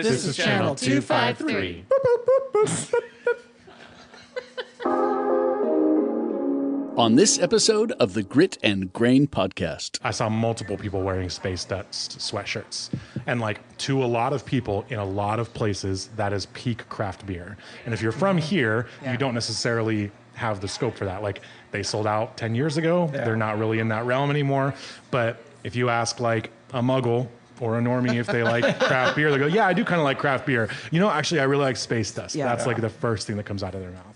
This is Channel 253. On this episode of the Grit and Grain podcast, I saw multiple people wearing Space Dust sweatshirts. And like to a lot of people in a lot of places, that is peak craft beer. And if you're from here, you don't necessarily have the scope for that. Like they sold out 10 years ago. They're not really in that realm anymore. But if you ask like a muggle or a normie if they like craft beer, they go, yeah, I do kind of like craft beer. You know, actually, I really like Space Dust. That's like the first thing that comes out of their mouth.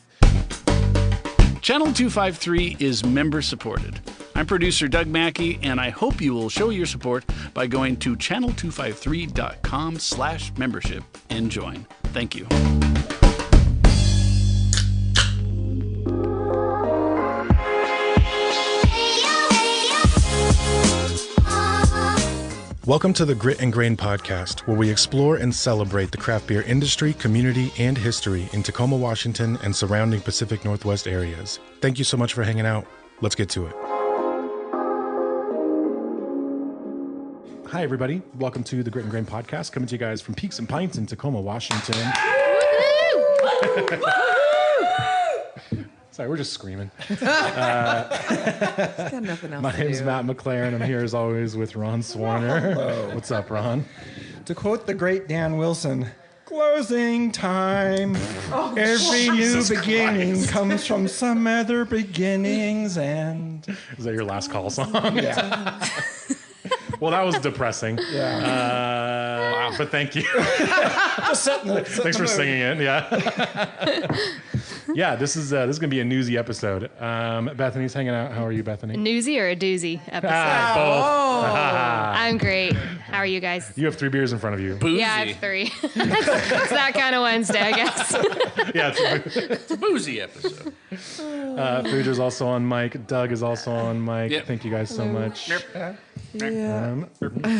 Channel 253 is member supported. I'm producer Doug Mackey, and I hope you will show your support by going to channel253.com/membership and join. Thank you. Welcome to the Grit and Grain podcast, where we explore and celebrate the craft beer industry, community, and history in Tacoma, Washington, and surrounding Pacific Northwest areas. Thank you so much for hanging out. Let's get to it. Hi, everybody. Welcome to the Grit and Grain podcast, coming to you guys from Peaks and Pints in Tacoma, Washington. Sorry, we're just screaming. Got nothing else My to name's do. Matt McLaren. I'm here as always with Ron Swarner. Hello. What's up, Ron? To quote the great Dan Wilson, closing time. Every new beginning comes from some other beginning's end. Is that your last call song? Yeah. Well, that was depressing. Yeah. But thank you. Just Thanks for singing it. Yeah. Yeah, this is gonna be a newsy episode. Bethany's hanging out. How are you, Bethany? A newsy or a doozy episode? Both. I'm great. How are you guys? You have 3 beers in front of you. Boozy. Yeah, I have 3. It's that kind of Wednesday, I guess. Yeah, It's a boozy episode. Pooja's also on mic. Doug is also on mic. Yep. Thank you guys so much. Yeah.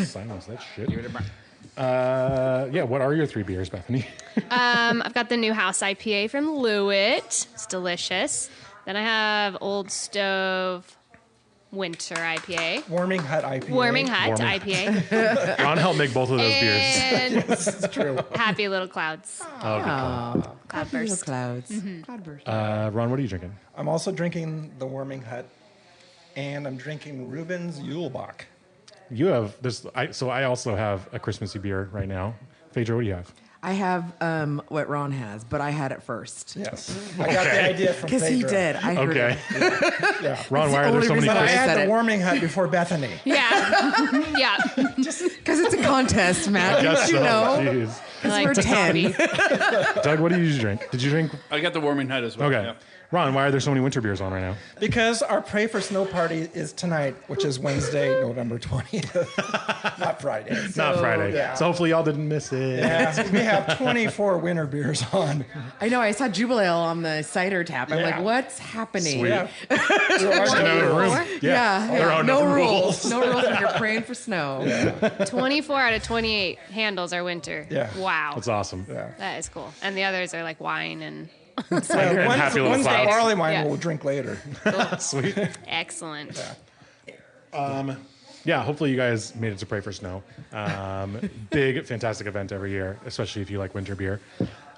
Silence that shit. Yeah, what are your 3 beers, Bethany? I've got the new house IPA from Lewitt. It's delicious. Then I have Old Stove Winter IPA. Warming Hut IPA. Warming Hut Warming- IPA. Ron helped make both of those beers. And It's true. Happy Little Clouds. Little Cloudburst. clouds. Cloudburst. Ron, what are you drinking? I'm also drinking the Warming Hut, and I'm drinking Reuben's Yulebach. You have this. So I also have a Christmassy beer right now. Phaedra, what do you have? I have what Ron has, but I had it first. Yes. I got the idea from Because he Phaedra. did. I heard Okay. it. Yeah. Ron, why are there only so many reason But I I Christmas? had said the it. Warming Hut before Bethany. Yeah. Yeah. Because it's a contest, Matt. Yes, Didn't you know? Jeez. I like we're to 10. copy. Doug, what did you drink? Did you drink? I got the warming hut as well. Okay. Yeah. Ron, why are there so many winter beers on right now? Because our Pray for Snow party is tonight, which is Wednesday, November 20th. Not Friday. Not Friday. yeah. So hopefully y'all didn't miss it. Yeah, we have 24 winter beers on. I know. I saw Jubilee on the cider tap. I'm Yeah. like, what's happening? Sweet. Yeah. Just another room. Yeah. There are no rules. No rules when you're praying for snow. 24 out of 28 handles are winter. Yeah. Wow. That's awesome. Yeah. That is cool. And the others are like wine and And Happy Little One's the Clouds. barley wine Yeah. we'll drink later. Sweet. excellent. Yeah, hopefully you guys made it to Pray for Snow. Big, fantastic event every year, especially if you like winter beer.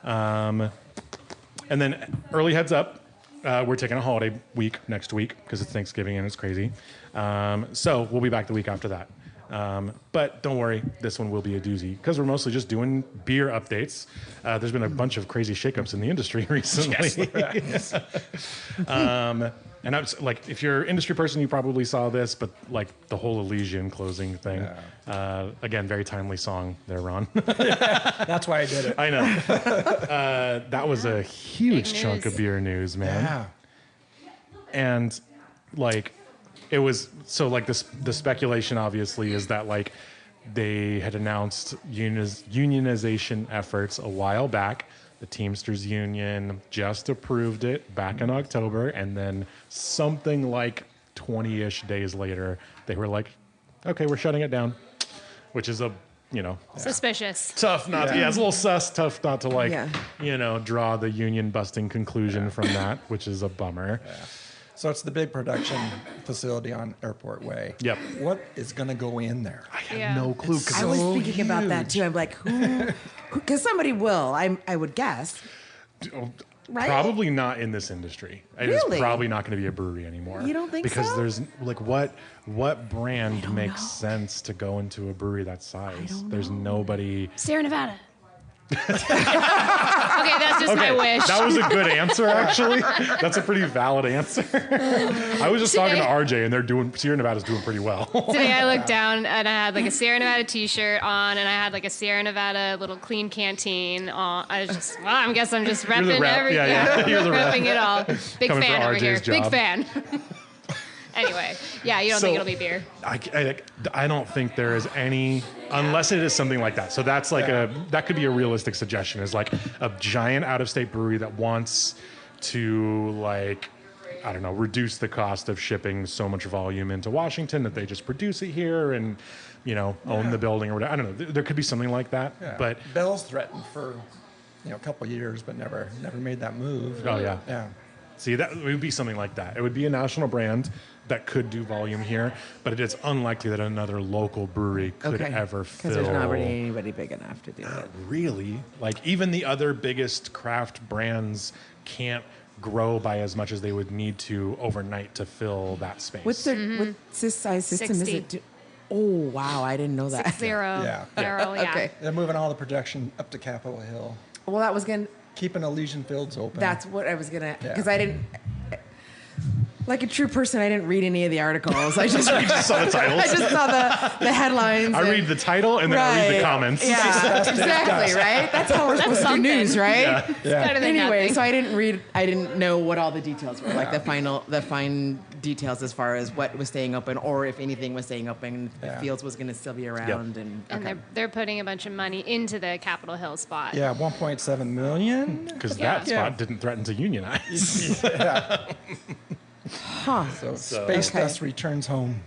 And then early heads up, we're taking a holiday week next week because it's Thanksgiving and it's crazy. So we'll be back the week after that. But don't worry, this one will be a doozy because we're mostly just doing beer updates. There's been a bunch of crazy shakeups in the industry recently. And I was like, if you're an industry person, you probably saw this, but like the whole Elysian closing thing. Again, very timely song there, Ron. That's why I did it. I know. That was a huge Big chunk news. of beer news, man. Yeah. And like it was so like this the speculation obviously is that like they had announced unionization efforts a while back. The Teamsters Union just approved it back in October, and then something like 20-ish days later, they were like, okay, we're shutting it down, which is a, you know, Suspicious. tough not to, yeah, it's a little sus, tough not to like, Yeah. you know, draw the union busting conclusion from that, which is a bummer. So it's the big production facility on Airport Way. Yep. What is going to go in there? I have no clue. 'Cause I was so thinking about that too. I'm like, who? Because somebody will. I would guess. Right? Probably not in this industry. It is Really? probably not going to be a brewery anymore. You don't think because so? there's like what brand makes sense to go into a brewery that size? There's nobody. Sierra Nevada. Okay, that's just my wish. That was a good answer, actually. That's a pretty valid answer. I was just talking to RJ, and Sierra Nevada's doing pretty well. Today I looked down and I had like a Sierra Nevada t-shirt on, and I had like a Sierra Nevada little clean canteen on. I was just, well, I guess I'm just You're the repping rep. everything. Yeah. You're the rep. Repping it all. Big Coming fan for over here. RJ's Big job. fan. Anyway, yeah, you don't think it'll be beer? I don't think there is any, unless it is something like that. So that's like that could be a realistic suggestion, is like a giant out-of-state brewery that wants to, like, I don't know, reduce the cost of shipping so much volume into Washington that they just produce it here and, own the building or whatever. I don't know. There could be something like that. Yeah. But Bell's threatened for a couple of years, but never made that move. oh yeah. Yeah. See, that it would be something like that. It would be a national brand that could do volume here, but it is unlikely that another local brewery could ever fill. Because there's not really anybody big enough to do it. Really? Like, even the other biggest craft brands can't grow by as much as they would need to overnight to fill that space. What's this size system? 60. Is it? Oh wow, I didn't know that. 6-0 Yeah. barrel, yeah. Okay. They're moving all the production up to Capitol Hill, Well, that was gonna. keeping Elysian Fields open. That's what I was gonna. Yeah. Because I didn't. Like a true person, I didn't read any of the articles. I just saw the titles. I just saw the headlines. I read the title and then I read the comments. Yeah, exactly, right? That's how we're supposed to do something. news, right? Better than Anyway, nothing. so I didn't know what all the details were, like the fine details as far as what was staying open, or if anything was staying open, if Fields was going to still be around, And they're putting a bunch of money into the Capitol Hill spot. Yeah, 1.7 million. Because Yeah. that spot didn't threaten to unionize. So Space Dust returns home.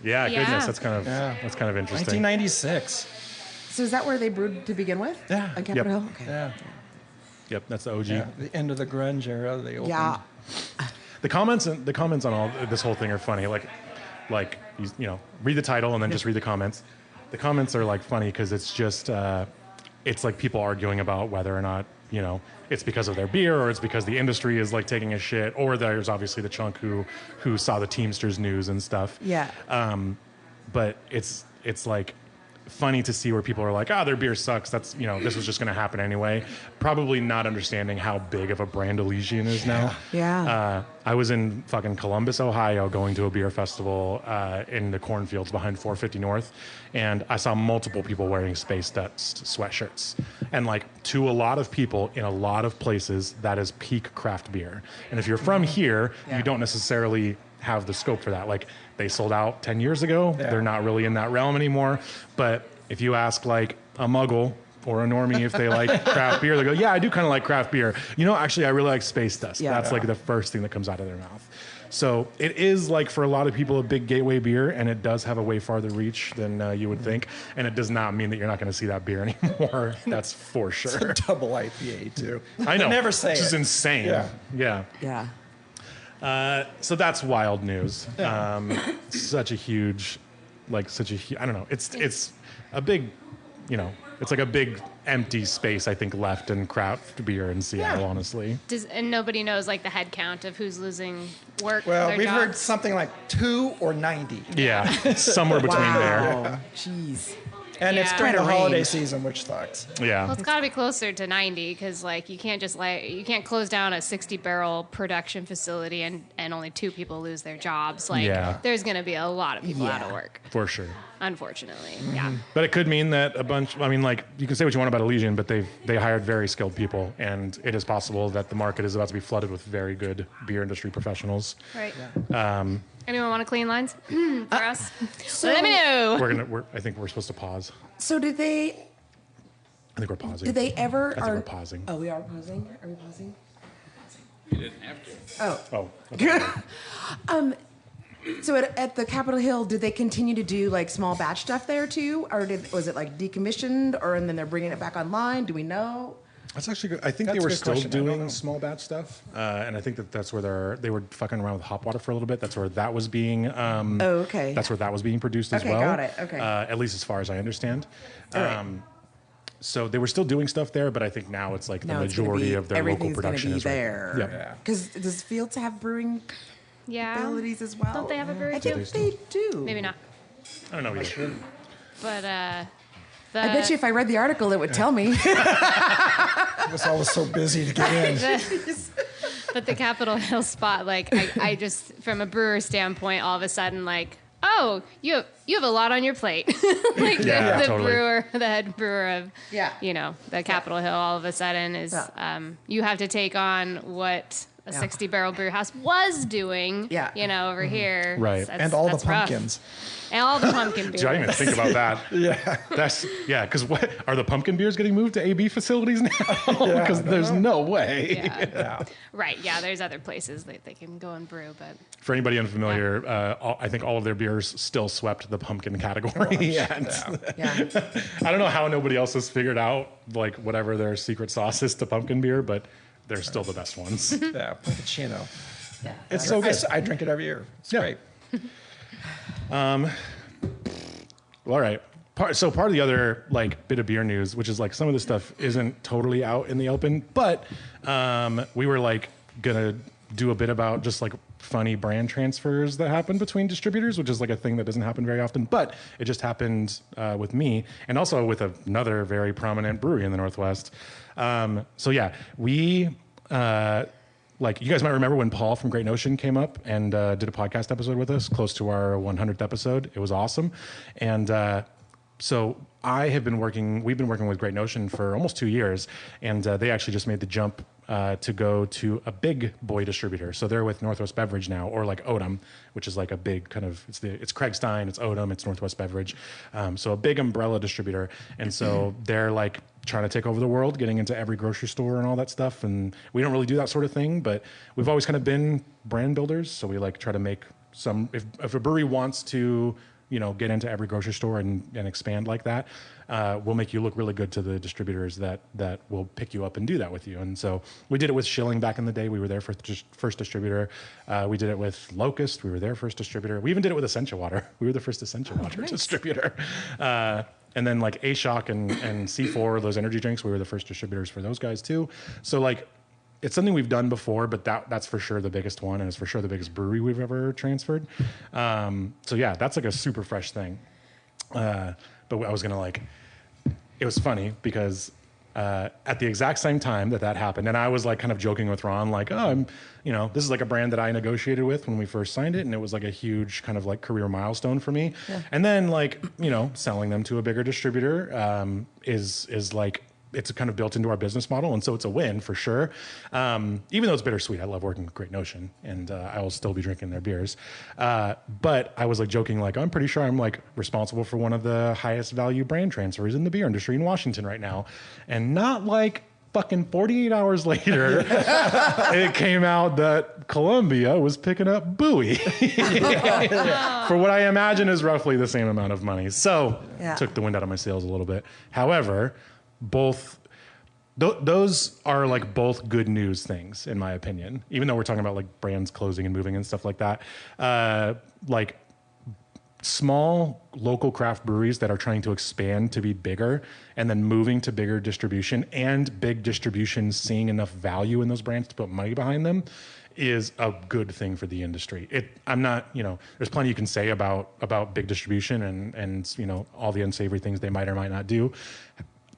Yeah, Yeah. goodness, that's kind of interesting. 1996. So is that where they brewed to begin with? Yeah. On Capitol Hill. Okay. Yeah. Yep, that's the OG. Yeah. The end of the grunge era. They opened. Yeah. The comments on all this whole thing are funny. Like read the title and then just read the comments. The comments are like funny because it's just it's like people arguing about whether or not it's because of their beer, or it's because the industry is like taking a shit, or there's obviously the chunk who saw the Teamsters news and stuff. Yeah. But it's like funny to see where people are like, their beer sucks. That's this was just going to happen anyway. Probably not understanding how big of a brand Elysian is now. Yeah. I was in fucking Columbus, Ohio, going to a beer festival in the cornfields behind 450 North, and I saw multiple people wearing Space Dust sweatshirts. And like, to a lot of people in a lot of places, that is peak craft beer. And if you're from here, you don't necessarily have the scope for that. Like, they sold out 10 years ago. Yeah. They're not really in that realm anymore. But if you ask like a muggle or a normie if they like craft beer, they go, yeah, I do kind of like craft beer. Actually, I really like Space Dust. Yeah. That's like the first thing that comes out of their mouth. So it is, like, for a lot of people, a big gateway beer, and it does have a way farther reach than you would think. And it does not mean that you're not going to see that beer anymore. That's for sure. Double IPA too. I know. Never say Which is it. insane. Yeah. Yeah. So that's wild news. Such a huge, I don't know. It's a big, it's like a big empty space, I think, left in craft beer in Seattle, honestly. And nobody knows like the head count of who's losing work. Well, their we've heard jobs. something like 2 or 90. Yeah, somewhere between there. Wow. Jeez. And it's Yeah. during the Quite a holiday range. season, which sucks. Yeah. Well, it's got to be closer to 90 because, like, you can't close down a 60-barrel production facility and only 2 people lose their jobs. Like, Yeah. there's going to be a lot of people out of work, For sure. unfortunately. Mm-hmm. Yeah. But it could mean that you can say what you want about Elysian, but they hired very skilled people, and it is possible that the market is about to be flooded with very good beer industry professionals. Right. Anyone want to clean lines for us? So- Let me know. I think we're supposed to pause. So did they? I think we're pausing. Did they ever? I think we're pausing. Oh, we are pausing. Are we pausing? You didn't have to. Oh. Oh. Okay. So at the Capitol Hill, did they continue to do like small batch stuff there too, or was it like decommissioned, and then they're bringing it back online? Do we know? That's actually good. I think That's they were a good still question. I don't know. doing small batch stuff, and I think that's where they were fucking around with hop water for a little bit. That's where that was being. okay. That's where that was being produced as Okay, well. got it. Okay. At least as far as I understand. All right. So they were still doing stuff there, but I think now it's like the Now it's gonna majority be- of their local everything's gonna production be is right there. Yeah. Because does Fields have brewing Yeah. abilities as well? Don't they have a brewery I think too? they do. Maybe not. I don't know either. But I bet you if I read the article, it would tell me. I was always so busy to get in. But the Capitol Hill spot, like I just from a brewer standpoint, all of a sudden like, oh, you have a lot on your plate. Like Yeah, the totally. brewer, the head brewer of Yeah. The Capitol Hill, all of a sudden is you have to take on what a 60-barrel brew house was doing. Yeah. Over here. Right. And all the that's rough. pumpkins. And all the pumpkin beer. Did I even think about that? Yeah. Because what are the pumpkin beers getting moved to AB facilities now? Because there's no way. Yeah. Yeah. Right. Yeah. There's other places that they can go and brew, but For anybody unfamiliar, I think all of their beers still swept the pumpkin category. And Yeah. I don't know how nobody else has figured out like whatever their secret sauce is to pumpkin beer, but they're still the best ones. Yeah. Pumpkino. Yeah. It's so good. I drink it every year. It's Yeah. great. Well, all right. So part of the other like bit of beer news, which is like some of this stuff isn't totally out in the open, but we were like gonna do a bit about just like funny brand transfers that happen between distributors, which is like a thing that doesn't happen very often, but it just happened with me and also with another very prominent brewery in the Northwest. So yeah, we. Like you guys might remember when Paul from Great Notion came up and did a podcast episode with us, close to our 100th episode. It was awesome, and so we've been working with Great Notion for almost 2 years, and they actually just made the jump to go to a big boy distributor. So they're with Northwest Beverage now, or like Odom, which is like a big kind of it's Craig Stein, it's Odom, it's Northwest Beverage, so a big umbrella distributor, and so they're like trying to take over the world, getting into every grocery store and all that stuff. And we don't really do that sort of thing, but we've always kind of been brand builders. So we like try to make some, if a brewery wants to, get into every grocery store and expand like that, we'll make you look really good to the distributors that will pick you up and do that with you. And so we did it with Schilling back in the day. We were their first distributor. We did it with Locust. We were their first distributor. We even did it with Essentia Water. We were the first Essentia Water distributor. And then like A-Shock and C4, those energy drinks, we were the first distributors for those guys too. So like it's something we've done before, but that's for sure the biggest one, and it's for sure the biggest brewery we've ever transferred. So yeah, that's like a super fresh thing. But I was gonna it was funny because at the exact same time that happened, and I was like kind of joking with Ron, like, oh, this is like a brand that I negotiated with when we first signed it, and it was like a huge kind of like career milestone for me. Yeah. And then like, selling them to a bigger distributor is like, it's kind of built into our business model, and so it's a win for sure. Even though it's bittersweet, I love working with Great Notion, and I will still be drinking their beers. But I was like joking, like I'm pretty sure I'm like responsible for one of the highest value brand transfers in the beer industry in Washington right now, and not like fucking 48 hours later, it came out that Columbia was picking up Bowie for what I imagine is roughly the same amount of money. So took the wind out of my sails a little bit. However, those are like both good news things in my opinion, even though we're talking about like brands closing and moving and stuff like that. Like small local craft breweries that are trying to expand to be bigger and then moving to bigger distribution, and big distribution seeing enough value in those brands to put money behind them, is a good thing for the industry. I'm not, there's plenty you can say about big distribution and all the unsavory things they might or might not do.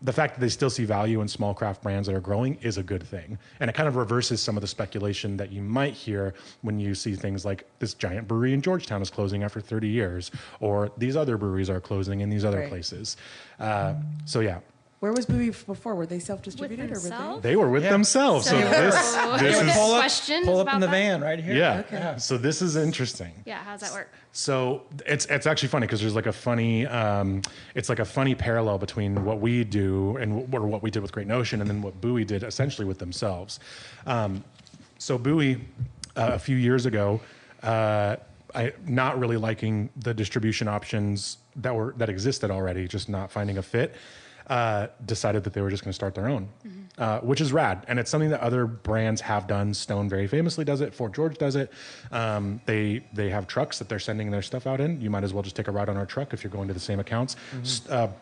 The fact that they still see value in small craft brands that are growing is a good thing. And it kind of reverses some of the speculation that you might hear when you see things like this giant brewery in Georgetown is closing after 30 years, or these other breweries are closing in these other places. So yeah. Where was Bowie before? Were they self-distributed With or were themselves? They were with themselves. So this is questions Pull up about in the that? van right here. yeah. So this is interesting. Yeah, how's that work? So it's actually funny because there's like a funny it's like a funny parallel between what we do and what we did with Great Notion and then what Bowie did essentially with themselves. So Bowie a few years ago, not really liking the distribution options that existed already, just not finding a fit. decided that they were just going to start their own, which is rad. And it's something that other brands have done. Stone very famously does it. Fort George does it. They have trucks that they're sending their stuff out in. You might as well just take a ride on our truck if you're going to the same accounts.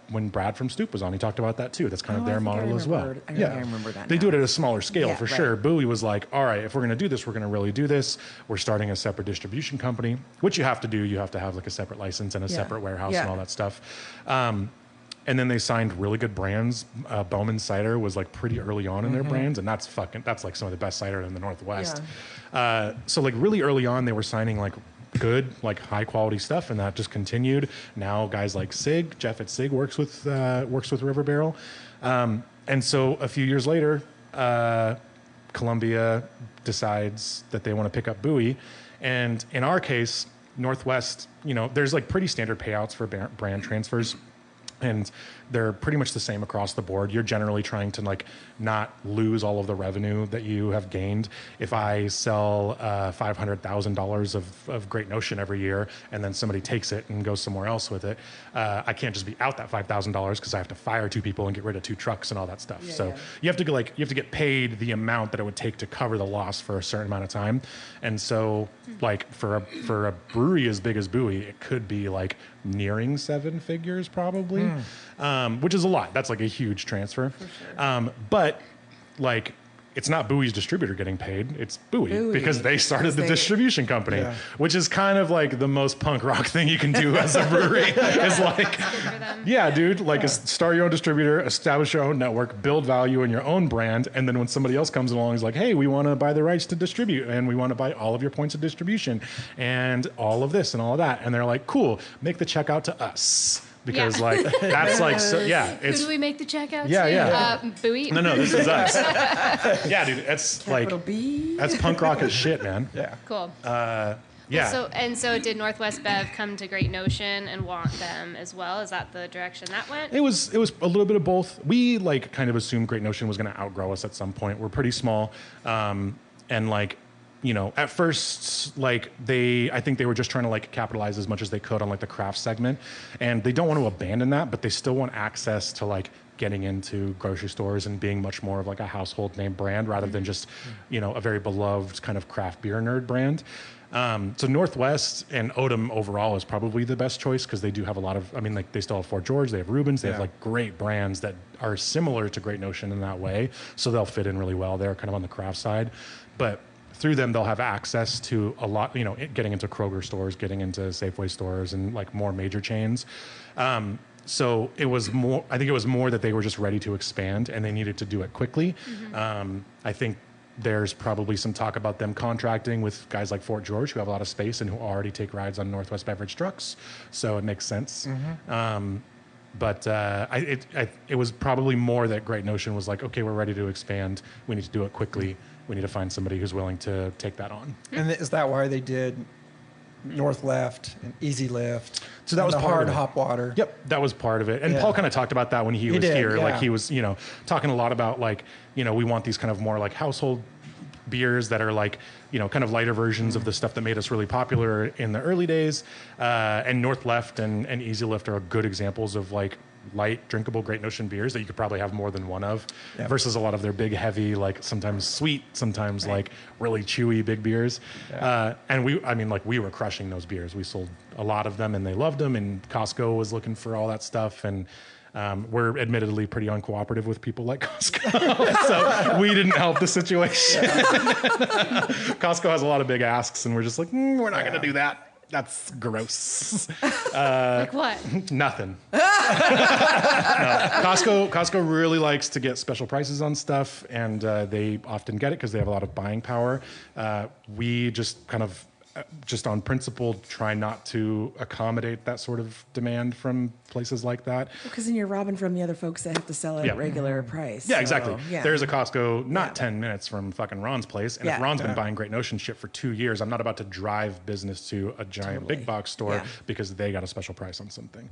When Brad from Stoop was on, he talked about that too. That's kind of their model as well. I think I remember that. They do it at a smaller scale for right. sure. Bowie was like, all right, if we're going to do this, we're going to really do this. We're starting a separate distribution company, which you have to do. You have to have like a separate license and a separate warehouse and all that stuff. And then they signed really good brands. Bowman Cider was like pretty early on in their brands, and that's like some of the best cider in the Northwest. So like really early on, they were signing like good, like high quality stuff, and that just continued. Now guys like Sig, Jeff at Sig works with River Barrel, and so a few years later, Columbia decides that they want to pick up Bowie, and in our case, Northwest, there's like pretty standard payouts for brand transfers. And they're pretty much the same across the board. You're generally trying to like not lose all of the revenue that you have gained. If I sell $500,000 of Great Notion every year, and then somebody takes it and goes somewhere else with it, I can't just be out that $5,000 because I have to fire 2 people and get rid of 2 trucks and all that stuff. You have to get paid the amount that it would take to cover the loss for a certain amount of time. And so like for a brewery as big as Bowie, it could be like nearing 7 figures probably, which is a lot. That's like a huge transfer. Sure. But like, it's not Bowie's distributor getting paid. It's Bowie. Because they started the distribution company, which is kind of like the most punk rock thing you can do as a brewery. It's like, yeah, dude, like start your own distributor, establish your own network, build value in your own brand. And then when somebody else comes along, is like, hey, we want to buy the rights to distribute, and we want to buy all of your points of distribution and all of this and all of that. And they're like, cool, make the check out to us. Because like that's like who do we make the check out to? Bowie. No, this is us. Yeah, dude, that's Capital like B. that's punk rock as shit, man. Yeah, cool. So did Northwest Bev come to Great Notion and want them as well? Is that the direction that went? It was a little bit of both. We like kind of assumed Great Notion was going to outgrow us at some point. We're pretty small, and like. At first, like I think they were just trying to like capitalize as much as they could on like the craft segment, and they don't want to abandon that, but they still want access to like getting into grocery stores and being much more of like a household name brand rather than just, a very beloved kind of craft beer nerd brand. So Northwest and Odom overall is probably the best choice because they do have a lot of, like they still have Fort George, they have Rubens, they have like great brands that are similar to Great Notion in that way. So they'll fit in really well. They're kind of on the craft side, but through them, they'll have access to a lot, getting into Kroger stores, getting into Safeway stores and like more major chains. So I think it was more that they were just ready to expand and they needed to do it quickly. I think there's probably some talk about them contracting with guys like Fort George who have a lot of space and who already take rides on Northwest Beverage trucks. So it makes sense. But it was probably more that Great Notion was like, okay, we're ready to expand. We need to do it quickly. We need to find somebody who's willing to take that on. And is that why they did North Left and Easy Lift? So that was the part hard of it. hop water. Yep, that was part of it. And Paul kind of talked about that when he was here. Like he was, talking a lot about like, we want these kind of more like household beers that are like, kind of lighter versions of the stuff that made us really popular in the early days. And North Left and Easy Lift are good examples of like light, drinkable Great Notion beers that you could probably have more than one of versus a lot of their big, heavy, like sometimes sweet, sometimes like really chewy big beers. And we were crushing those beers. We sold a lot of them and they loved them, and Costco was looking for all that stuff. And we're admittedly pretty uncooperative with people like Costco, so we didn't help the situation. Costco has a lot of big asks, and we're just like, we're not going to do that. That's gross. Like what? Nothing. No. Costco really likes to get special prices on stuff, and they often get it because they have a lot of buying power. We just kind of, just on principle, try not to accommodate that sort of demand from places like that. Because then you're robbing from the other folks that have to sell at regular price. Yeah, exactly. There's a Costco not 10 minutes from fucking Ron's place. And if Ron's been buying Great Notion shit for 2 years, I'm not about to drive business to a giant big box store because they got a special price on something.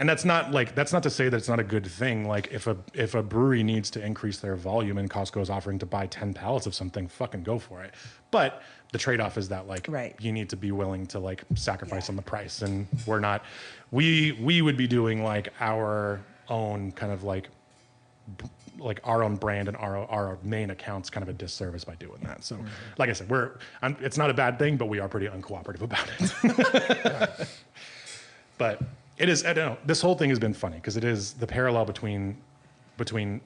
And that's not to say that it's not a good thing. Like if a brewery needs to increase their volume and Costco is offering to buy 10 pallets of something, fucking go for it. But the trade-off is that like you need to be willing to like sacrifice on the price, and we're not. We would be doing like our own kind of like our own brand and our main accounts kind of a disservice by doing that. So, like I said, it's not a bad thing, but we are pretty uncooperative about it. But it is, I don't know, this whole thing has been funny because it is the parallel between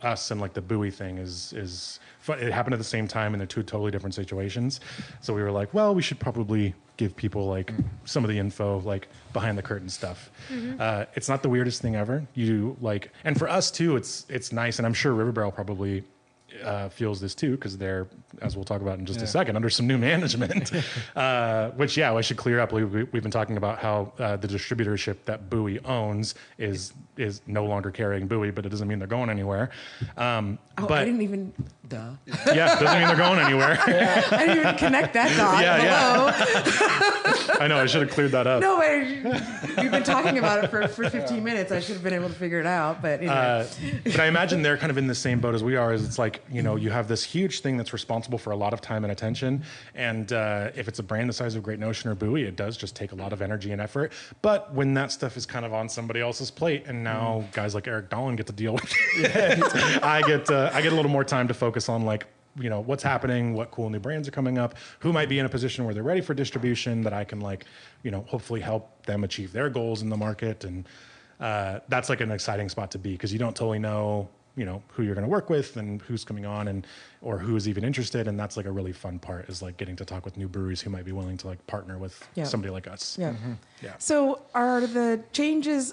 us and like the buoy thing is fun. It happened at the same time and they're two totally different situations. So we were like, well, we should probably give people like some of the info, like behind the curtain stuff. It's not the weirdest thing ever. And for us too, it's nice. And I'm sure River Barrel probably feels this too, because they're, as we'll talk about in just a second, under some new management, which I should clear up. We've been talking about how the distributorship that Bowie owns is no longer carrying Bowie, but it doesn't mean they're going anywhere. But I didn't even, yeah, doesn't mean they're going anywhere. I didn't even connect that dot. Yeah. I know, I should have cleared that up. No, we've been talking about it for 15 minutes. I should have been able to figure it out, but anyway. But I imagine they're kind of in the same boat as we are, as it's like, you have this huge thing that's responsible for a lot of time and attention. And if it's a brand the size of Great Notion or Bowie, it does just take a lot of energy and effort. But when that stuff is kind of on somebody else's plate, and now guys like Eric Dolan get to deal with it, I get a little more time to focus on like, what's happening, what cool new brands are coming up, who might be in a position where they're ready for distribution that I can like, hopefully help them achieve their goals in the market. And that's like an exciting spot to be, because you don't totally know, who you're going to work with and who's coming on or who is even interested. And that's like a really fun part, is like getting to talk with new breweries who might be willing to like partner with somebody like us. Yeah. Yeah. So are the changes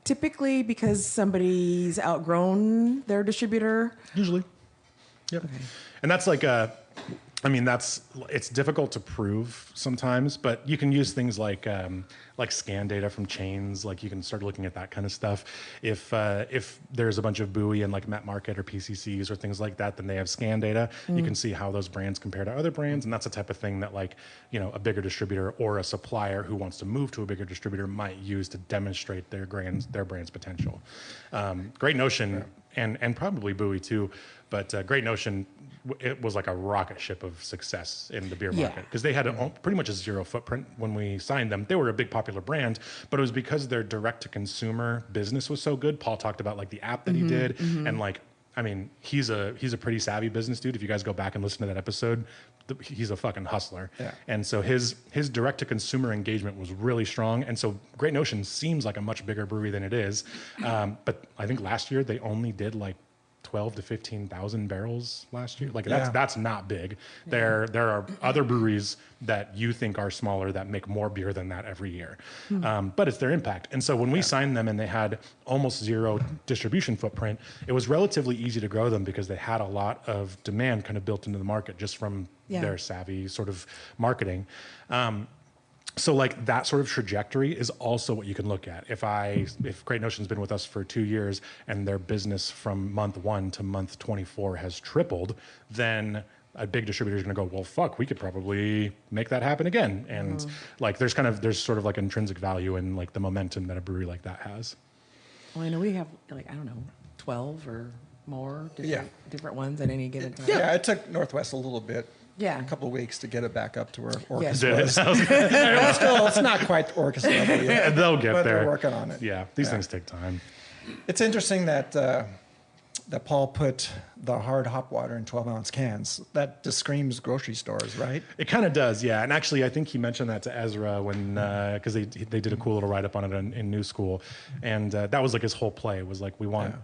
typically because somebody's outgrown their distributor? Usually. Yep. Okay. And that's like it's difficult to prove sometimes, but you can use things like scan data from chains. Like you can start looking at that kind of stuff. If there's a bunch of Bowie and like Met Market or PCCs or things like that, then they have scan data. You can see how those brands compare to other brands, and that's the type of thing that like a bigger distributor or a supplier who wants to move to a bigger distributor might use to demonstrate their brand's potential. Great Notion and probably Bowie too, but Great Notion, it was like a rocket ship of success in the beer market, because they had pretty much a zero footprint when we signed them. They were a big popular brand, but it was because their direct to consumer business was so good. Paul talked about like the app that he did, and like, I mean, he's a pretty savvy business dude. If you guys go back and listen to that episode, he's a fucking hustler. Yeah. And so his direct to consumer engagement was really strong. And so Great Notion seems like a much bigger brewery than it is. But I think last year they only did like 12 to 15,000 barrels last year. Like that's not big. There are other breweries that you think are smaller that make more beer than that every year. But it's their impact. And so when we signed them and they had almost zero distribution footprint, it was relatively easy to grow them because they had a lot of demand kind of built into the market just from their savvy sort of marketing. So like that sort of trajectory is also what you can look at. If Great Notion's been with us for 2 years and their business from month 1 to month 24 has tripled, then a big distributor is going to go, well, fuck, we could probably make that happen again. And like there's sort of like intrinsic value in like the momentum that a brewery like that has. Well, I know we have like, I don't know, 12 or more different ones at any given time. Yeah, it took Northwest a little bit. Yeah. A couple of weeks to get it back up to where Orcus Yeah. was. Still, it's not quite Orcus level yet. They'll get but there. They're working on it. Yeah, these things take time. It's interesting that Paul put the hard hop water in 12-ounce cans. That just screams grocery stores, right? It kind of does, yeah. And actually, I think he mentioned that to Ezra when because they did a cool little write up on it in New School, and that was like his whole play. It was like we want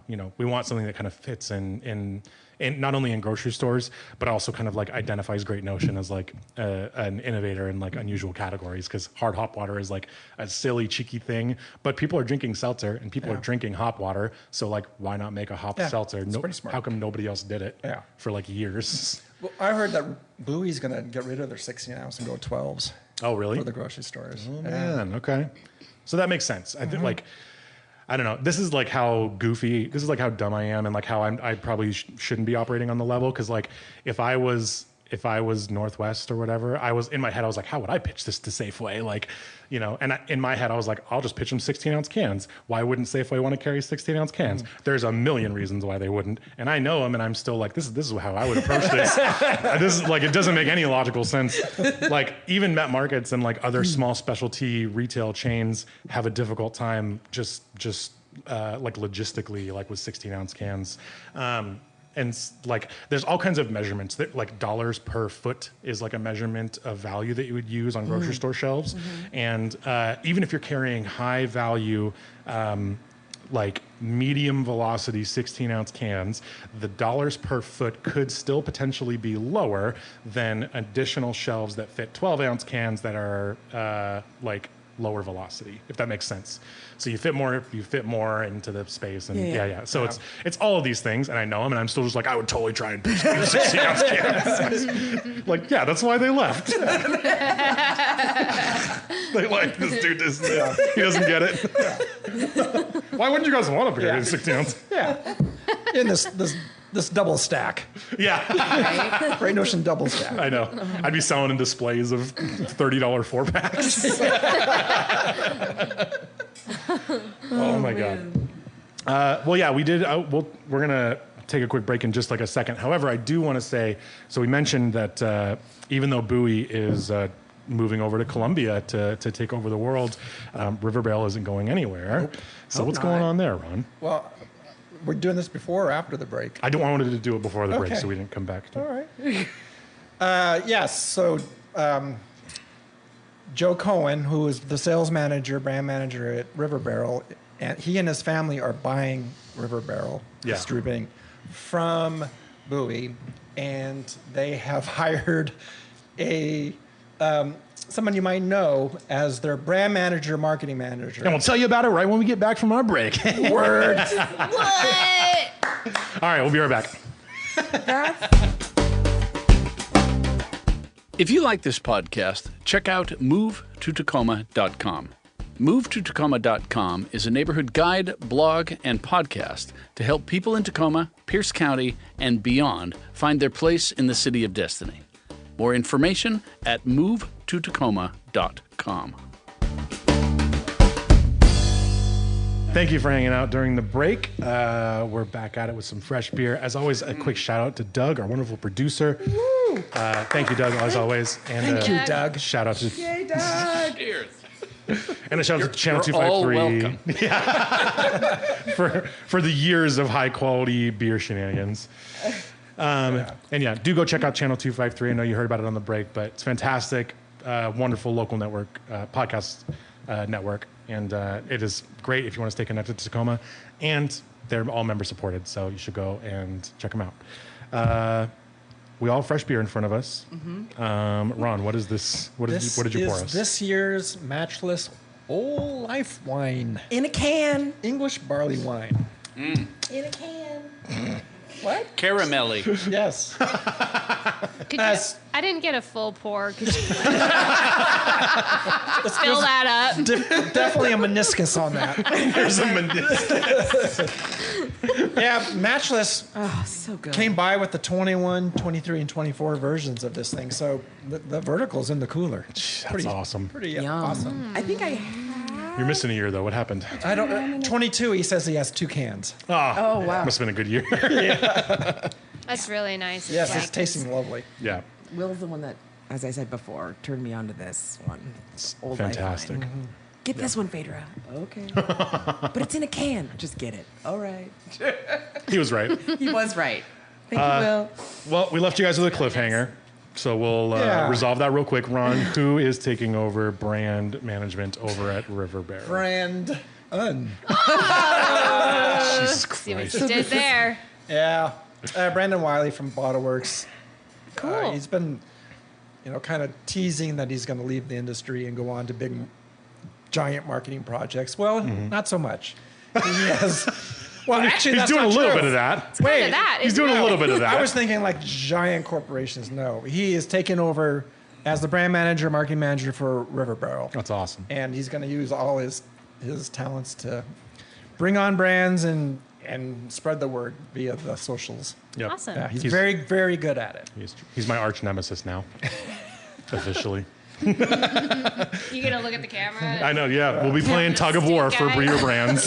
something that kind of fits in not only in grocery stores, but also kind of like identifies Great Notion as like an innovator in like unusual categories, because hard hop water is like a silly, cheeky thing, but people are drinking seltzer and people are drinking hop water. So like, why not make a hop seltzer? It's pretty smart. How come nobody else did it for like years? Well, I heard that Bowie's going to get rid of their 16-ounce and go 12s. Oh, really? For the grocery stores. Oh, man, okay. So that makes sense. I think like, I don't know. This is like how dumb I am, and like how I probably shouldn't be operating on the level. Because like if I was Northwest or whatever, in my head I was like, how would I pitch this to Safeway? Like, and in my head I was like, I'll just pitch them 16-ounce cans. Why wouldn't Safeway want to carry 16-ounce cans? There's a million reasons why they wouldn't, and I know them, and I'm still like, this is how I would approach this. This is like, it doesn't make any logical sense. Like even Met Markets and like other small specialty retail chains have a difficult time just like logistically, like with 16-ounce cans. Like there's all kinds of measurements that like dollars per foot is like a measurement of value that you would use on grocery store shelves. And even if you're carrying high value, like medium velocity 16-ounce cans, the dollars per foot could still potentially be lower than additional shelves that fit 12-ounce cans that are like lower velocity, if that makes sense. So you fit more into the space, and yeah. So it's all of these things, and I know them, and I'm still just like, I would totally try and 16-ounce cans. Like, yeah, that's why they left. They like this dude. He doesn't get it. Why wouldn't you guys want to pick a 16-ounce? Yeah. In this double stack. Yeah. Great notion, double stack. I know. I'd be selling in displays of $30 4-packs. Oh my God. Well, yeah, we did. We're going to take a quick break in just like a second. However, I do want to say, so we mentioned that even though Bowie is moving over to Colombia to take over the world, River Barrel isn't going anywhere. Nope. So what's going on there, Ron? Well, we're doing this before or after the break? I wanted to do it before the break, so we didn't come back to it. All right. Yes, so Joe Cohen, who is the sales manager, brand manager at River Barrel, and he and his family are buying River Barrel, distributing from Bowie, and they have hired someone you might know as their brand manager, marketing manager. And we'll tell you about it right when we get back from our break. Word. What? All right, we'll be right back. If you like this podcast, check out movetotacoma.com. Movetotacoma.com is a neighborhood guide, blog, and podcast to help people in Tacoma, Pierce County, and beyond find their place in the city of destiny. More information at movetotacoma.com. Thank you for hanging out during the break. We're back at it with some fresh beer. As always, a quick shout out to Doug, our wonderful producer. Woo! Thank you, Doug, as always. And thank you, Doug. Shout out to Yay, Doug! Cheers. And a shout out to Channel You're all 253. welcome. for the years of high quality beer shenanigans. And yeah, do go check out Channel 253. I know you heard about it on the break, but it's fantastic. Wonderful local network, podcast network. And it is great if you want to stay connected to Tacoma. And they're all member supported, so you should go and check them out. We all have fresh beer in front of us. Mm-hmm. Ron, what is this? What did you pour us? This year's matchless Old Life wine. In a can. English barley wine. In a can. What? Caramelly. Yes. I didn't get a full pour. Could you fill that up? Definitely a meniscus on that. There's a meniscus. Yeah, Matchless Oh, so good. came by with the 21, 23, and 24 versions of this thing. So the vertical's in the cooler. That's awesome. Pretty Yum. awesome. I think I You're missing a year, though. What happened? I don't. 22. He says he has 2 cans. Oh, wow. Must have been a good year. That's really nice. Yes, like, it's tasting lovely. Yeah. Will's the one that, as I said before, turned me on to this one. It's Old Fantastic. Life wine. Get this one, Phaedra. Okay. But it's in a can. Just get it. All right. He was right. He was right. Thank you, Will. Well, we left you guys with a cliffhanger. So we'll resolve that real quick. Ron, who is taking over brand management over at River Barrel? Brand Un. Jesus See what Christ. you did there. Yeah. Brandon Wiley from Bottle Works. Cool. He's been, kind of teasing that he's going to leave the industry and go on to big, giant marketing projects. Well, not so much. He has. Well, actually, He's that's doing a not little true. bit of that. Kind of that. He's isn't doing it? a little bit of that. I was thinking like giant corporations. No, he is taking over as the brand manager, marketing manager for River Barrel, That's awesome. and he's going to use all his talents to bring on brands and spread the word via the socials. Yep. Awesome. Yeah, he's very, very good at it. He's my arch nemesis now. Officially. You gonna look at the camera? I know, yeah. We'll be playing tug of war for beer brands.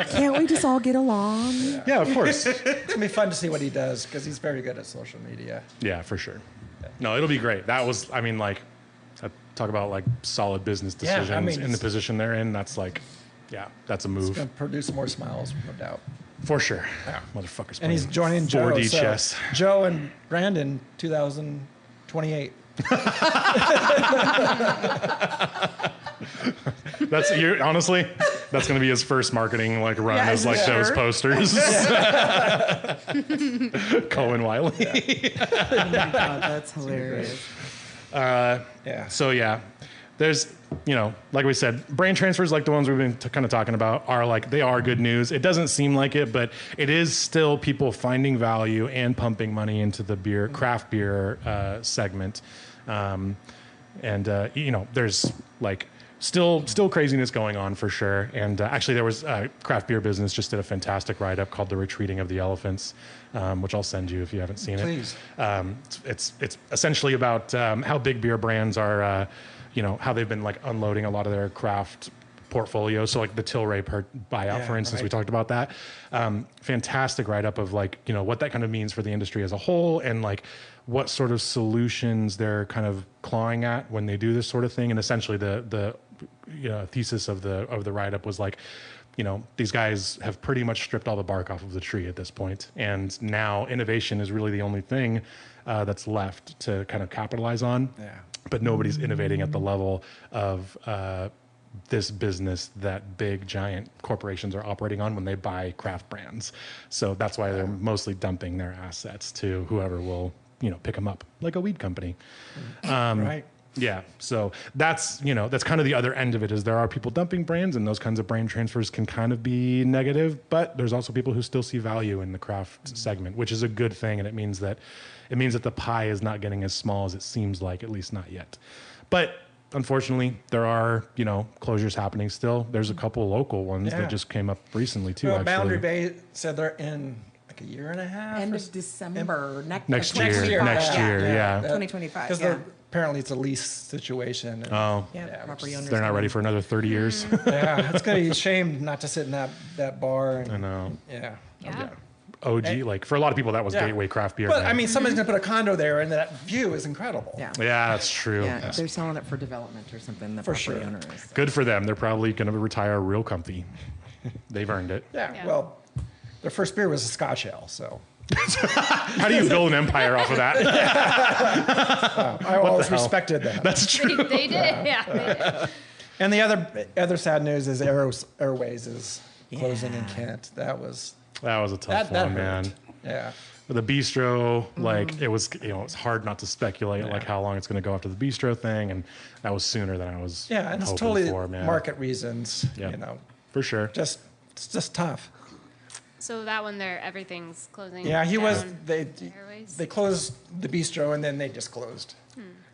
Can't we just all get along? Yeah, of course. It's going to be fun to see what he does because he's very good at social media. Yeah, for sure. No, it'll be great. That was, talk about like solid business Yeah, decisions I mean, in the position they're in. That's like, Yeah, that's a It's move. going to produce more smiles, no doubt. For sure. Yeah, motherfuckers. And he's joining Joe. 4D so chess. Joe and Brandon, 2028. Honestly, that's going to be his first marketing run as those posters. Cohen Wiley. Oh my God, that's hilarious. So yeah, there's, like we said, brand transfers like the ones we've been kind of talking about they are good news. It doesn't seem like it, but it is still people finding value and pumping money into the craft beer segment. There's still craziness going on for sure. And actually there was craft beer business just did a fantastic write-up called The Retreating of the Elephants, which I'll send you if you haven't seen Please. it. It's essentially about how big beer brands are, how they've been unloading a lot of their craft portfolio. So the Tilray buyout, for instance, we talked about that. Fantastic write-up of what that kind of means for the industry as a whole, and what sort of solutions they're kind of clawing at when they do this sort of thing. And essentially the thesis of the write-up was these guys have pretty much stripped all the bark off of the tree at this point, and now innovation is really the only thing that's left to kind of capitalize on. Yeah. But nobody's innovating at the level of this business that big giant corporations are operating on when they buy craft brands. So that's why they're mostly dumping their assets to whoever will pick them up, like a weed company. Right. Yeah, so that's kind of the other end of it, is there are people dumping brands, and those kinds of brand transfers can kind of be negative, but there's also people who still see value in the craft segment, which is a good thing, and it means that the pie is not getting as small as it seems like, at least not yet. But unfortunately, there are closures happening still. There's a couple local ones that just came up recently too. Actually, Boundary Bay said they're in a year and a half. End of December. Next year. Yeah. 2025. Because apparently it's a lease situation. And, Property owners. They're not ready for another 30 years. yeah, it's going to be a shame not to sit in that bar. And, I know. Yeah. OG, for a lot of people, that was gateway craft beer. But I mean, somebody's going to put a condo there, and that view is incredible. Yeah. Yeah, that's true. Yeah, they're selling it for development or something. The For property sure. owner is. Good for them. They're probably going to retire real comfy. They've earned it. Yeah. Well, their first beer was a Scotch ale, so. How do you build an empire off of that? I always respected that. That's true. They did. Yeah. They did. And the other sad news is Airways is closing in Kent. That was a tough one, man. hurt. Yeah. The bistro, it was, it's hard not to speculate how long it's going to go after the bistro thing, and that was sooner than I was. Yeah, and it's hoping totally for, man. market reasons. Yeah. You know, For sure. it's just tough. So that one there, everything's closing. Yeah, down. they closed the bistro and then they just closed.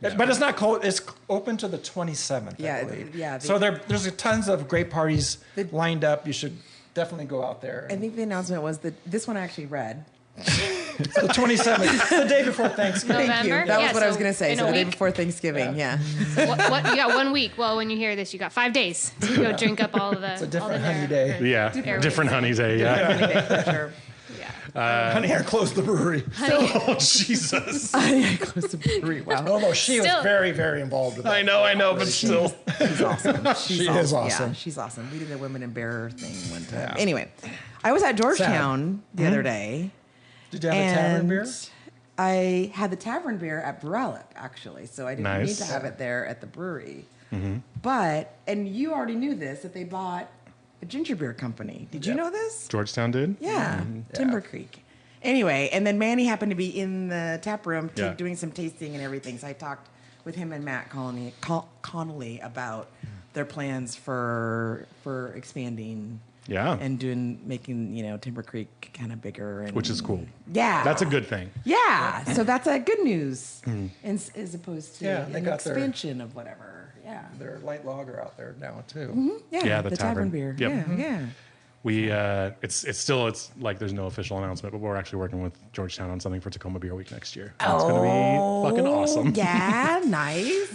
But it's not cold. It's open to the 27th. Yeah, I believe. yeah, So there's tons of great parties lined up. You should definitely go out there. I think the announcement was that this one I actually read. It's the 27th, the day before Thanksgiving. Thank you. November? That was Yeah, what I was so going to say. in So a the day week? before Thanksgiving. Yeah. What, you got 1 week. Well, when you hear this, you got 5 days to go drink up all of the. It's a different all the honey day. Yeah, different honeys, eh? Yeah. For sure. Yeah. Honey, I closed the brewery. Oh, Jesus. I close the brewery. Wow. Although she was Still- very, very involved with that. I know, but still. She's awesome. She is awesome. Yeah, she's awesome. We did a Women in Bear thing one time. Anyway, I was at Georgetown the other day. Did you have a tavern and beer? I had the tavern beer at Buralic, actually. So I didn't Nice. need to have it there at the brewery. But, and you already knew this, that they bought a ginger beer company. Did you know this? Georgetown did? Yeah, Timber Creek. Anyway, and then Manny happened to be in the tap room Yeah. doing some tasting and everything. So I talked with him and Matt Connolly about their plans for expanding. Yeah. And making Timber Creek kind of bigger, and Which is cool. Yeah, That's a good thing. Yeah, so that's a good news, as opposed to Yeah, they an got their- expansion of whatever. Yeah. Their light lager out there now too. Yeah, the the tavern tavern. beer. Yep. Yeah. We it's like there's no official announcement, but we're actually working with Georgetown on something for Tacoma Beer Week next year. And it's gonna be fucking awesome. Yeah, nice.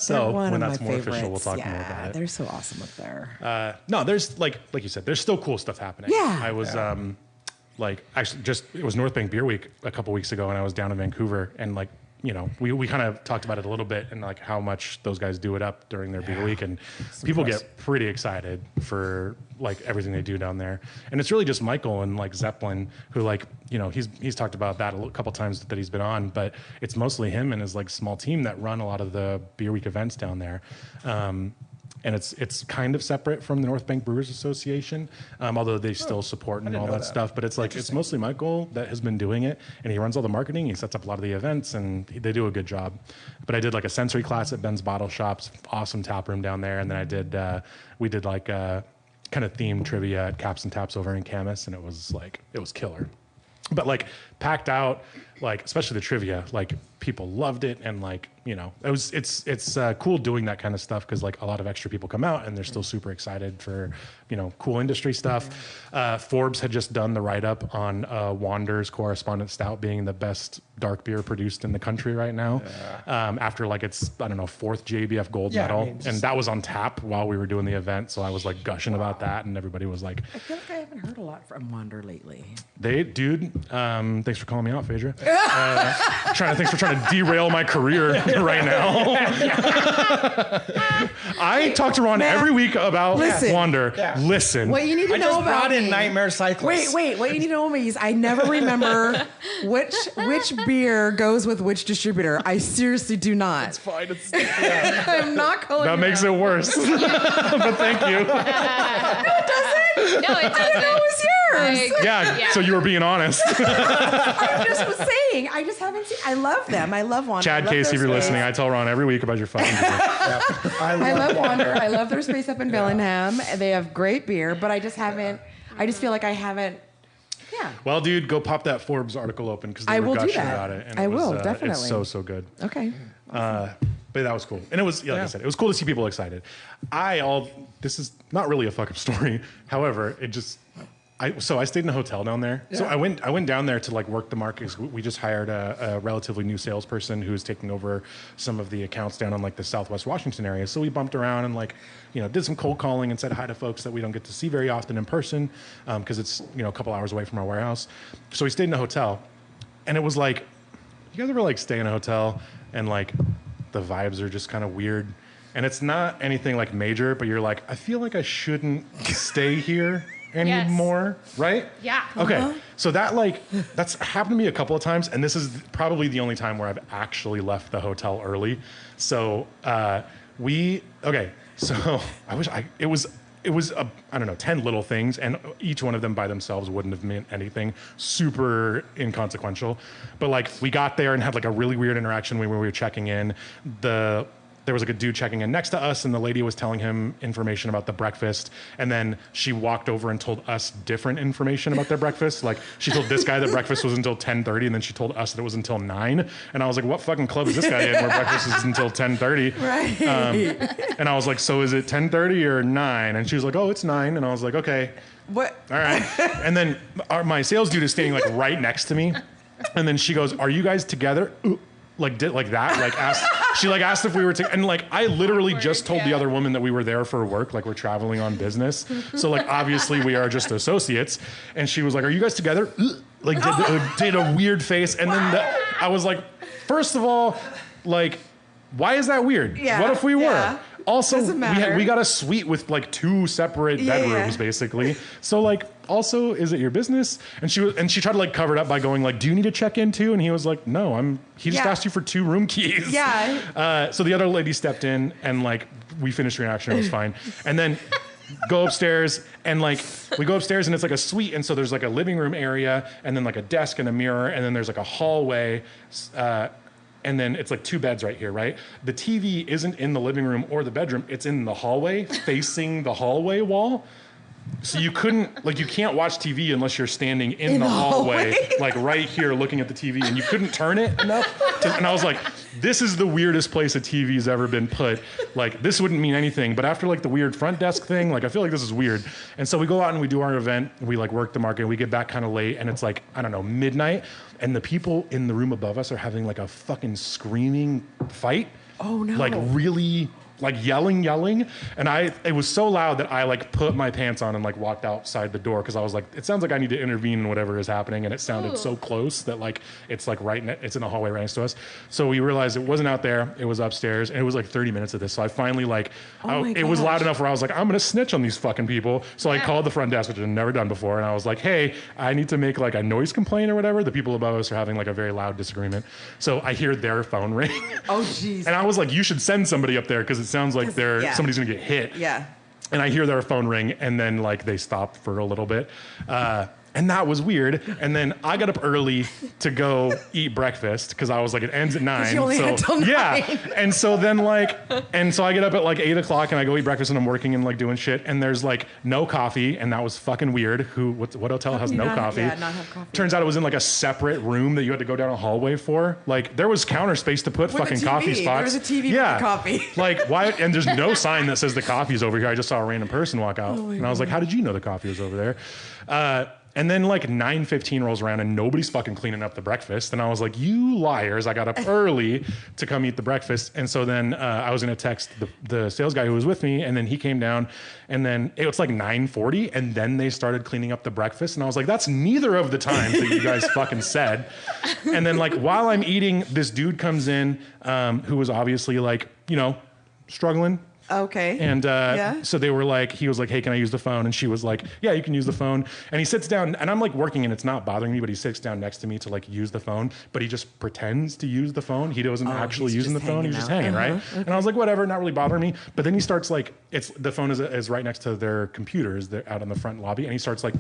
So They're one when of that's my more favorites. official, we'll talk more Yeah, about it. they're so awesome up there. No, there's like you said, there's still cool stuff happening. Yeah. I was actually it was Northbank Beer Week a couple weeks ago, and I was down in Vancouver, and you know, we kind of talked about it a little bit and like how much those guys do it up during their beer week, and people get pretty excited for like everything they do down there. And it's really just Michael and like Zeppelin who, like, you know, he's talked about that a couple times that he's been on, but it's mostly him and his like small team that run a lot of the beer week events down there. And it's kind of separate from the Northbank Brewers Association, although they still support and all that stuff. But it's like it's mostly Michael that has been doing it, and he runs all the marketing. He sets up a lot of the events, and they do a good job. But I did like a sensory class at Ben's Bottle Shops, awesome tap room down there, and then we did like kind of themed trivia at Caps and Taps over in Camas, and it was killer. But like packed out, like especially the trivia, like people loved it, and like, you know, it's cool doing that kind of stuff because like a lot of extra people come out and they're still super excited for, you know, cool industry stuff. Forbes had just done the write-up on Wander's Correspondent Stout being the best dark beer produced in the country right now, after like its, I don't know, 4th JBF gold medal. I mean, and that was on tap while we were doing the event, so I was like gushing about that, and everybody was like, I feel like I haven't heard a lot from Wander lately. Thanks for calling me out, Phaedra. Thanks for trying to derail my career right now. I talk to Ron every week about Wander. Listen. What you need to know about in Nightmare Cyclist. Wait. What you need to know about me is I never remember which beer goes with which distributor. I seriously do not. It's fine. I'm not calling that makes it worse. But thank you. No, it doesn't. No, it doesn't. I know it was yours. Yeah, so you were being honest. I just was saying. I just haven't seen. I love them. I love Wander. Chad Casey, if you're listening, I tell Ron every week about your fucking beer. I love Wander. I love their space up in Bellingham. They have great beer, but I just haven't. I just feel like I haven't. Yeah. Well, dude, go pop that Forbes article open because they I were will do gushing that. about it. And I it was, will definitely. It's so good. Okay. But that was cool, and it was like I said, it was cool to see people excited. This is not really a fuck up story. However, I stayed in a hotel down there. Yeah. So I went down there to like work the market. We just hired a relatively new salesperson who's taking over some of the accounts down on like the Southwest Washington area. So we bumped around and like, you know, did some cold calling and said hi to folks that we don't get to see very often in person because it's, you know, a couple hours away from our warehouse. So we stayed in a hotel, and it was like, you guys ever like stay in a hotel and like the vibes are just kind of weird, and it's not anything like major, but you're like, I feel like I shouldn't stay here anymore, right? Yeah. Okay. So that's happened to me a couple of times, and this is probably the only time where I've actually left the hotel early. So so it was I don't know, 10 little things, and each one of them by themselves wouldn't have meant anything, super inconsequential. But like we got there and had like a really weird interaction when we were checking in. There was like a dude checking in next to us, and the lady was telling him information about the breakfast, and then she walked over and told us different information about their breakfast. Like she told this guy that breakfast was until 10:30, and then she told us that it was until 9. And I was like, what fucking club is this guy in where breakfast is until 10:30? Right. And I was like, so is it 10:30 or 9? And she was like, oh, it's 9. And I was like, okay. What? All right. And then my sales dude is standing like right next to me, and then she goes, are you guys together? Like asked if we were and like I literally just told the other woman that we were there for work, like we're traveling on business, so like obviously we are just associates. And she was like, are you guys together? Like did a weird face, and then I was like, first of all, like, why is that weird? What if we were? Also, we got a suite with like 2 separate bedrooms, basically. So like, also, is it your business? And she tried to like cover it up by going like, do you need to check in too? And he was like, no, he just asked you for 2 room keys. Yeah. So the other lady stepped in, and like we finished the interaction. It was fine. And then go upstairs, and like we go upstairs, and it's like a suite, and so there's like a living room area, and then like a desk and a mirror, and then there's like a hallway. And then it's like 2 beds right here, right? The TV isn't in the living room or the bedroom. It's in the hallway, facing the hallway wall. So you can't watch TV unless you're standing in the hallway, like right here looking at the TV, and you couldn't turn it enough. And I was like, this is the weirdest place a TV's ever been put. Like, this wouldn't mean anything, but after like the weird front desk thing, like I feel like this is weird. And so we go out and we do our event, we like work the market, and we get back kind of late, and it's like, I don't know, midnight, and the people in the room above us are having like a fucking screaming fight. Oh no. Like really like yelling. And it was so loud that I like put my pants on and like walked outside the door. Cause I was like, it sounds like I need to intervene in whatever is happening. And it sounded so close that like, it's like it's in a hallway right next to us. So we realized it wasn't out there. It was upstairs and it was like 30 minutes of this. So I finally like, it was loud enough where I was like, I'm going to snitch on these fucking people. So I called the front desk, which I'd never done before. And I was like, hey, I need to make like a noise complaint or whatever. The people above us are having like a very loud disagreement. So I hear their phone ring. Oh, jeez. And I was like, you should send somebody up there because it sounds like somebody's going to get hit. Yeah. And I hear their phone ring, and then like they stopped for a little bit. And that was weird. And then I got up early to go eat breakfast because I was like, it ends at 9. You only had till 9. Yeah. And so then so I get up at like 8 o'clock and I go eat breakfast and I'm working and like doing shit. And there's like no coffee. And that was fucking weird. What hotel has no coffee? Yeah, not have coffee. Turns out it was in like a separate room that you had to go down a hallway for. Like there was counter space to put fucking coffee spots. There was a TV with the coffee. Like why? And there's no sign that says the coffee's over here. I just saw a random person walk out. And I was like, how did you know the coffee was over there? And then like 9:15 rolls around and nobody's fucking cleaning up the breakfast. And I was like, you liars. I got up early to come eat the breakfast. And so then I was going to text the sales guy who was with me. And then he came down and then it was like 9:40. And then they started cleaning up the breakfast. And I was like, that's neither of the times that you guys fucking said. And then like while I'm eating, this dude comes in who was obviously like, struggling. Okay. And so he was like, hey, can I use the phone? And she was like, yeah, you can use the phone. And he sits down and I'm like working and it's not bothering me, but he sits down next to me to like use the phone, but he just pretends to use the phone. He wasn't actually using the phone. He was just hanging, right? Okay. And I was like, whatever, not really bothering me. But then he starts like, the phone is right next to their computers. They're out in the front lobby. And he starts like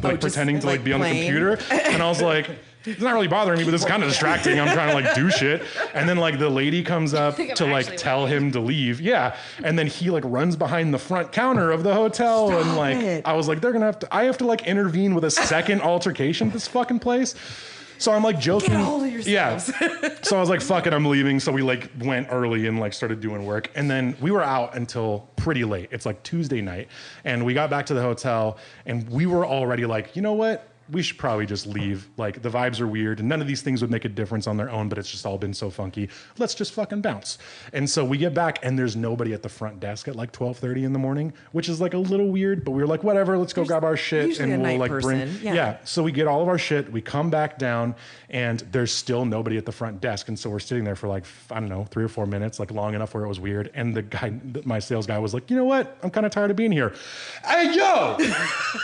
pretending to like be on the computer. And I was like, it's not really bothering me, but it's kind of distracting. I'm trying to like do shit. And then like the lady comes up to like tell him to leave. Yeah. And then he like runs behind the front counter of the hotel. I was like, I have to like intervene with a second altercation at this fucking place. So I'm like joking. Get a hold of yourselves. Yeah. So I was like, fuck it, I'm leaving. So we like went early and like started doing work. And then we were out until pretty late. It's like Tuesday night. And we got back to the hotel and we were already like, you know what? We should probably just leave. Like the vibes are weird and none of these things would make a difference on their own, but it's just all been so funky. Let's just fucking bounce. And so we get back and there's nobody at the front desk at like 12:30 in the morning, which is like a little weird, but we were like, whatever, let's go grab our shit and we'll like bring. Yeah. So we get all of our shit. We come back down and there's still nobody at the front desk. And so we're sitting there for like, I don't know, 3 or 4 minutes, like long enough where it was weird. And the guy, my sales guy was like, you know what? I'm kind of tired of being here. Hey, yo!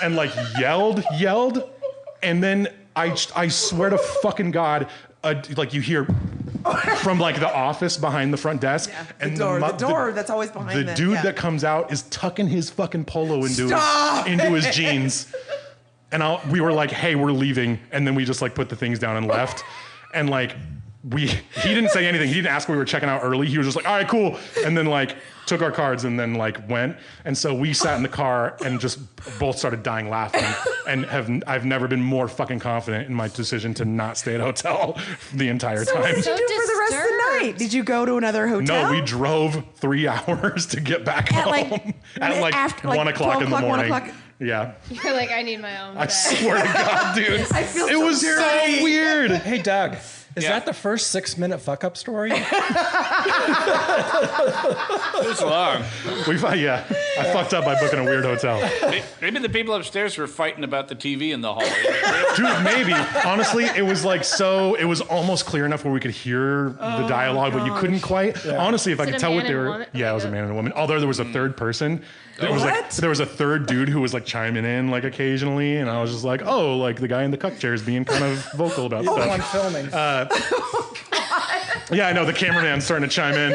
And like yelled. And then I swear to fucking God, like you hear from like the office behind the front desk. Yeah. And the door that's always behind them. The dude that comes out is tucking his fucking polo into his jeans. And we were like, hey, we're leaving. And then we just like put the things down and left. And like, he didn't say anything. He didn't ask if we were checking out early. He was just like, all right, cool. And then like took our cards and then like went. And so we sat in the car and just both started dying laughing. And I've never been more fucking confident in my decision to not stay at a hotel the entire time. What did you do for the rest of the night? Did you go to another hotel? No, we drove 3 hours to get back home at like 1 o'clock in the morning. 1 o'clock. Yeah. You're like, I need my own day. I swear to God, dude. I feel it was dirty. so weird. Hey, Doug. Is that the first 6-minute fuck up story? It was long. I fucked up by booking a weird hotel. Maybe the people upstairs were fighting about the TV in the hallway. Dude, maybe. Honestly, it was like it was almost clear enough where we could hear the dialogue, but you couldn't quite. Yeah. Honestly, if I could tell what they were. Yeah, it was a man and a woman. Although there was a third person. There was a third dude who was like chiming in like occasionally, and I was just like, oh, like the guy in the cuck chair is being kind of vocal about stuff. One filming. Yeah, I know the cameraman's starting to chime in.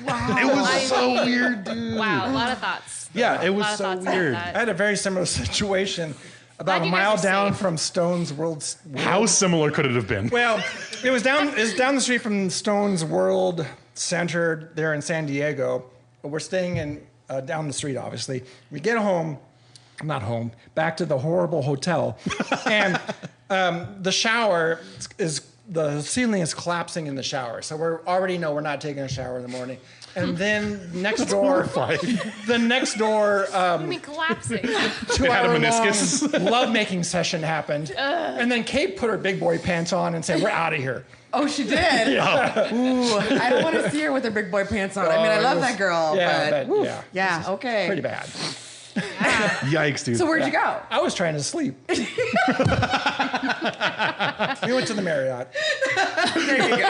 Wow. It was so weird, dude. Wow, a lot of thoughts. Yeah, it was so weird. I had a very similar situation about a mile down from Stone's World. How similar could it have been? Well, it was down the street from Stone's World Center there in San Diego. We're staying in down the street, obviously. We get back to the horrible hotel, and the shower the ceiling is collapsing in the shower. So we already know we're not taking a shower in the morning. And then next door, the next door, Me collapsing. 2 had a hour meniscus. long lovemaking session happened. And then Kate put her big boy pants on and said, "We're out of here." Oh, she did? Yeah. Ooh, I don't want to see her with her big boy pants on. I mean, I love that girl, but but oof, yeah, okay. pretty bad. Yikes, dude. So where'd you go? I was trying to sleep. We went to the Marriott. There you go.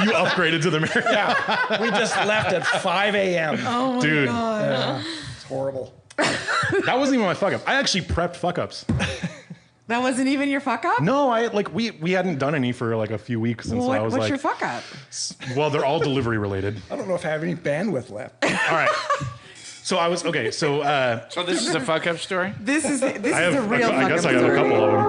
You upgraded to the Marriott. Yeah, we just left at 5 a.m. Oh my Dude. God. It's horrible. That wasn't even my fuck up. I actually prepped fuck ups. That wasn't even your fuck up? No, we hadn't done any for like a few weeks, and so I was What's like, your fuck up? well, they're all delivery related. I don't know if I have any bandwidth left. All right. So I was okay. So So this is a fuck up story? This is a real fuck I up guess I got a story. couple of them.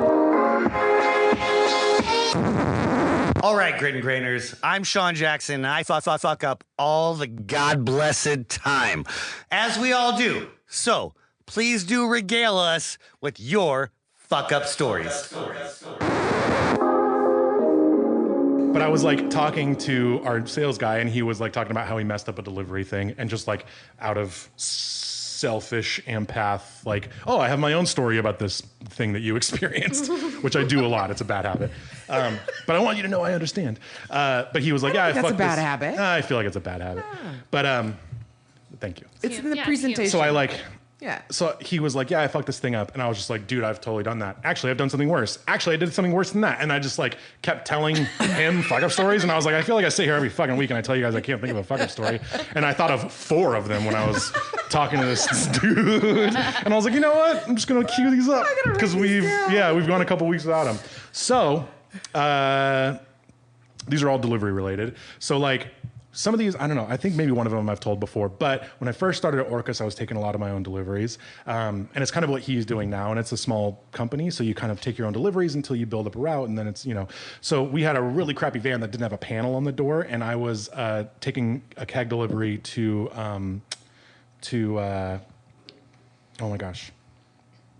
All right, Grit and Grainers, I'm Sean Jackson, and I fuck up all the God-blessed time, as we all do. So, please do regale us with your fuck-up stories. But I was like talking to our sales guy, and he was like talking about how he messed up a delivery thing, and just like out of selfish empath, like, oh, I have my own story about this thing that you experienced, which I do a lot. It's a bad habit. But I want you to know I understand. But he was like, yeah, I that's fucked a bad this. habit. I feel like it's a bad habit. But thank you. It's in the Yeah, presentation. So I like. Yeah. So he was like, yeah, I fucked this thing up. And I was just like, dude, I've totally done that. Actually, I've done something worse. Actually, I did something worse than that. And I just like kept telling him fuck up stories. And I was like, I feel like I sit here every fucking week and I tell you guys I can't think of a fuck up story. And I thought of 4 of them when I was talking to this dude. And I was like, you know what? I'm just going to queue these up. Because we've gone a couple weeks without them. So these are all delivery related. So like, some of these, I don't know, I think maybe one of them I've told before, but when I first started at Orcus, I was taking a lot of my own deliveries. And it's kind of what he's doing now, and it's a small company, so you kind of take your own deliveries until you build up a route, and then it's, So we had a really crappy van that didn't have a panel on the door, and I was taking a keg delivery to oh my gosh,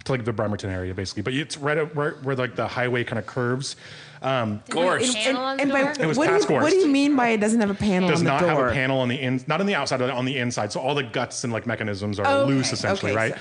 to like the Bremerton area, basically. But it's right where like the highway kind of curves. Gorse. Panel on the And by, door? It was what past do you mean by it doesn't have a panel Does on the not door? have a panel on the not on the outside, but on the inside. So all the guts and like mechanisms are loose, essentially, right?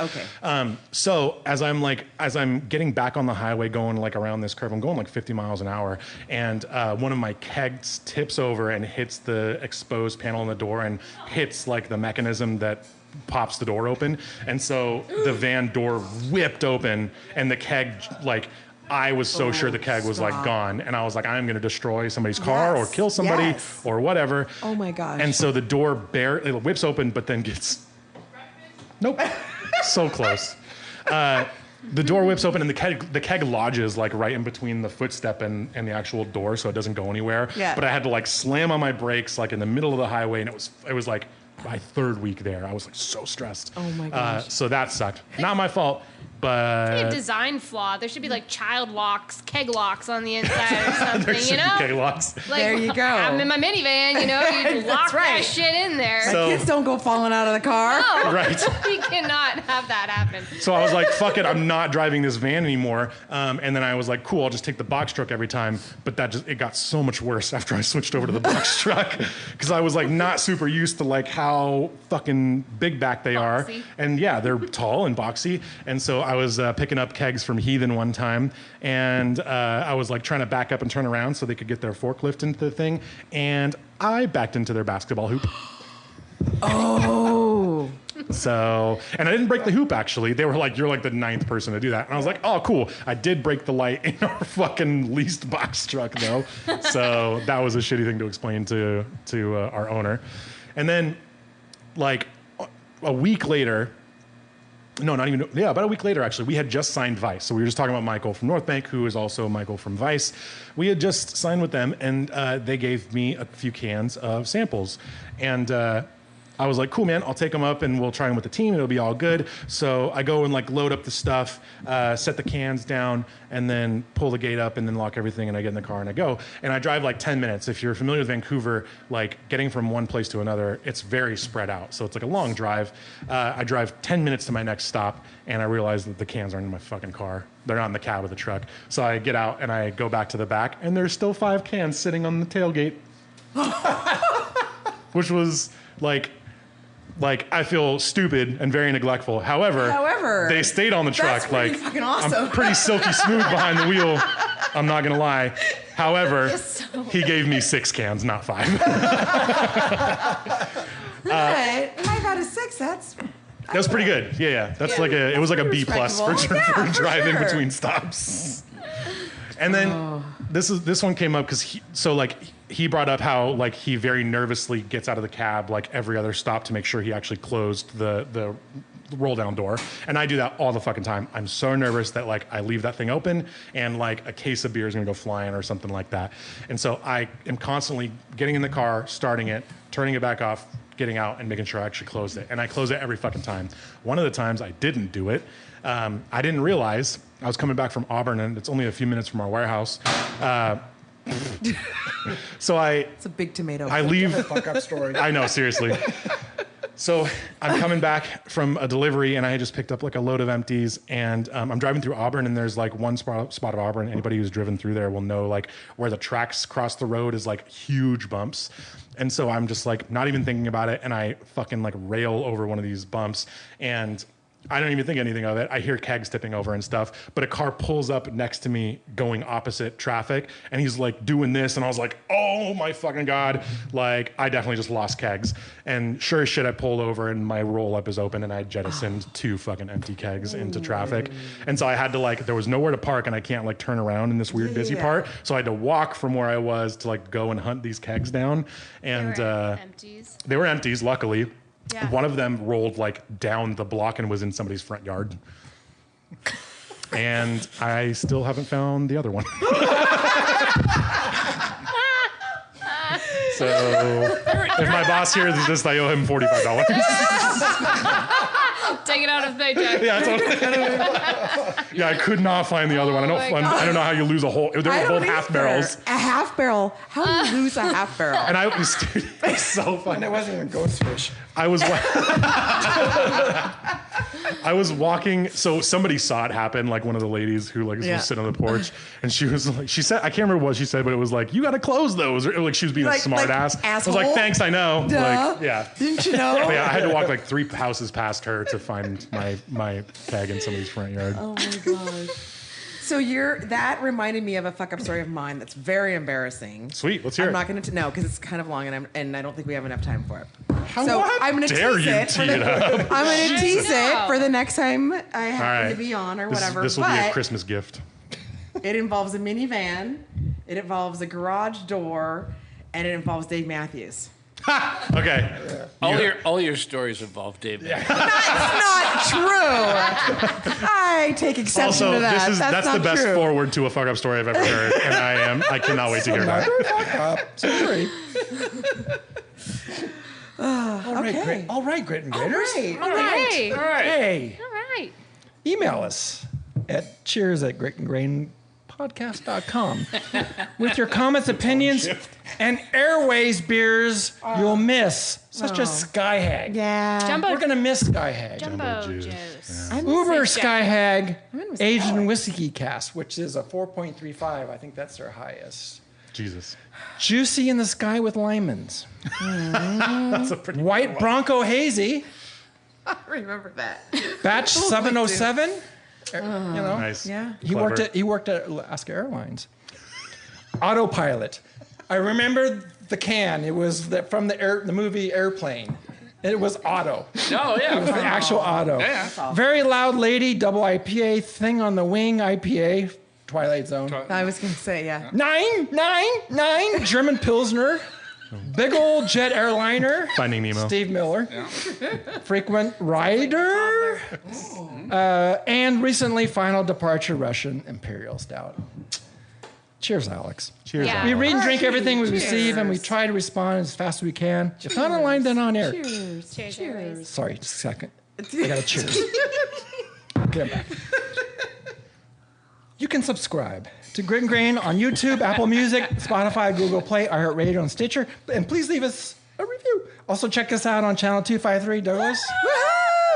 So as I'm getting back on the highway, going like around this curve, I'm going like 50 miles an hour, and one of my kegs tips over and hits the exposed panel on the door and hits like the mechanism that pops the door open, and so the van door whipped open, and the keg like. I was so sure the keg was like gone, and I was like, I'm going to destroy somebody's car or kill somebody or whatever. Oh my gosh. And so the door it whips open, but then gets, nope, so close. The door whips open, and the keg lodges like right in between the footstep and the actual door, so it doesn't go anywhere. Yeah. But I had to like slam on my brakes like in the middle of the highway, and it was like my 3rd week there. I was like so stressed. Oh my gosh. So that sucked. Not my fault. Maybe a But design flaw. There should be like child locks, keg locks on the inside or something, there should be keg locks. Like, There you go. I'm in my minivan, you lock right. that shit in there. So- Kids don't go falling out of the car. No, Right. we cannot have that happen. So I was like, fuck it, I'm not driving this van anymore. And then I was like, cool, I'll just take the box truck every time. But it got so much worse after I switched over to the box truck. Because I was like not super used to like how fucking big back they are. And yeah, they're tall and boxy. And so I was picking up kegs from Heathen one time. And I was like trying to back up and turn around so they could get their forklift into the thing. And I backed into their basketball hoop. Oh. So, and I didn't break the hoop, actually. They were like, you're like the 9th person to do that. And I was like, oh, cool. I did break the light in our fucking leased box truck, though. So that was a shitty thing to explain to our owner. And then, like, a week later, about a week later, actually, we had just signed Vice. So we were just talking about Michael from Northbank, who is also Michael from Vice. We had just signed with them, and they gave me a few cans of samples. And I was like, cool, man, I'll take them up and we'll try them with the team. It'll be all good. So I go and like load up the stuff, set the cans down, and then pull the gate up and then lock everything, and I get in the car and I go. And I drive like 10 minutes. If you're familiar with Vancouver, like getting from one place to another, it's very spread out. So it's like a long drive. I drive 10 minutes to my next stop, and I realize that the cans aren't in my fucking car. They're not in the cab of the truck. So I get out and I go back to the back, and there's still 5 cans sitting on the tailgate. which was like I feel stupid and very neglectful. However, they stayed on the truck. That's pretty fucking awesome. I'm pretty silky smooth behind the wheel. I'm not gonna lie. However, he gave me 6 cans, not 5. But 5 out of 6. That was pretty good. Yeah. That's it was like a B+ for driving between stops. And then this one came up because he brought up how he very nervously gets out of the cab every other stop to make sure he actually closed the roll down door. And I do that all the fucking time. I'm so nervous that I leave that thing open and a case of beer is gonna go flying or something like that. And so I am constantly getting in the car, starting it, turning it back off, getting out and making sure I actually closed it. And I close it every fucking time. One of the times I didn't do it. I didn't realize I was coming back from Auburn and it's only a few minutes from our warehouse. So it's a big tomato. I leave. Fuck up story. I know, seriously. So I'm coming back from a delivery and I had just picked up a load of empties and I'm driving through Auburn and there's one spot of Auburn. Anybody who's driven through there will know where the tracks cross the road is huge bumps. And so I'm just not even thinking about it and I fucking rail over one of these bumps and I don't even think anything of it. I hear kegs tipping over and stuff, but a car pulls up next to me going opposite traffic and he's doing this and I was like, oh my fucking God. I definitely just lost kegs. And sure as shit, I pulled over and my roll up is open and I jettisoned 2 fucking empty kegs into traffic. And so I had to there was nowhere to park and I can't turn around in this weird busy part. So I had to walk from where I was to go and hunt these kegs down. And empties. They were empties, luckily. Yeah. One of them rolled down the block and was in somebody's front yard. And I still haven't found the other one. So if my boss hears this, I owe him $45. Take it out of the paycheck. Yeah, I could not find the other one. I don't know how you lose a whole. There were both half barrels. A half barrel. How do you lose a half barrel? And it's so funny. And it wasn't even ghost fish. I was walking, so somebody saw it happen, one of the ladies who was sitting on the porch, and she was she said, I can't remember what she said, but it was you gotta close those, or she was being a smart ass. Asshole? I was thanks, I know. Duh. Yeah. Didn't you know? But yeah, I had to walk 3 houses past her to find my keg in somebody's front yard. Oh my God. So that reminded me of a fuck up story of mine that's very embarrassing. Sweet, let's hear it. I'm not going to know because it's kind of long and I don't think we have enough time for it. I'm going to tease it for the next time I happen to be on or whatever. This will be a Christmas gift. It involves a minivan, it involves a garage door, and it involves Dave Matthews. Okay. All your stories involve Dave. That's not true. I take exception to that. That's the best forward to a fuck up story I've ever heard, and I cannot wait to hear that. Fuck up. Sorry. All right, Grit and Graders. All right. Hey. All right. Email us at cheers@gritandgrainpodcast.com with your comments, opinions, and airways beers you'll miss, such as Sky Hag. Yeah. We're going to miss Sky Hag. Jumbo juice. juice. Yeah. Uber Sky Hag aged in whiskey cask, which is a 4.35. I think that's their highest. Jesus. Juicy in the Sky with Limans. That's a pretty White Bronco Hazy. I remember that. Batch 707. You know, nice. Yeah. He worked at Alaska Airlines. Autopilot. I remember the can. It was from the movie Airplane. It was Auto. Oh, yeah. It was the actual Auto. Yeah. Very Loud Lady, double IPA, Thing on the Wing IPA, Twilight Zone. I was going to say, yeah. 9, German Pilsner, big old jet airliner, Finding Nemo. Steve Miller, frequent rider, and recently final departure Russian Imperial Stout. Cheers, Alex. Cheers. Yeah. We read and drink everything we Cheers. receive, and we try to respond as fast as we can. If not online, then on air. Cheers. Cheers. Sorry, just a second. I gotta cheers. Okay, I'm back. You can subscribe to Grit and Grain on YouTube, Apple Music, Spotify, Google Play, iHeartRadio, and Stitcher. And please leave us a review. Also, check us out on Channel 253 Douglas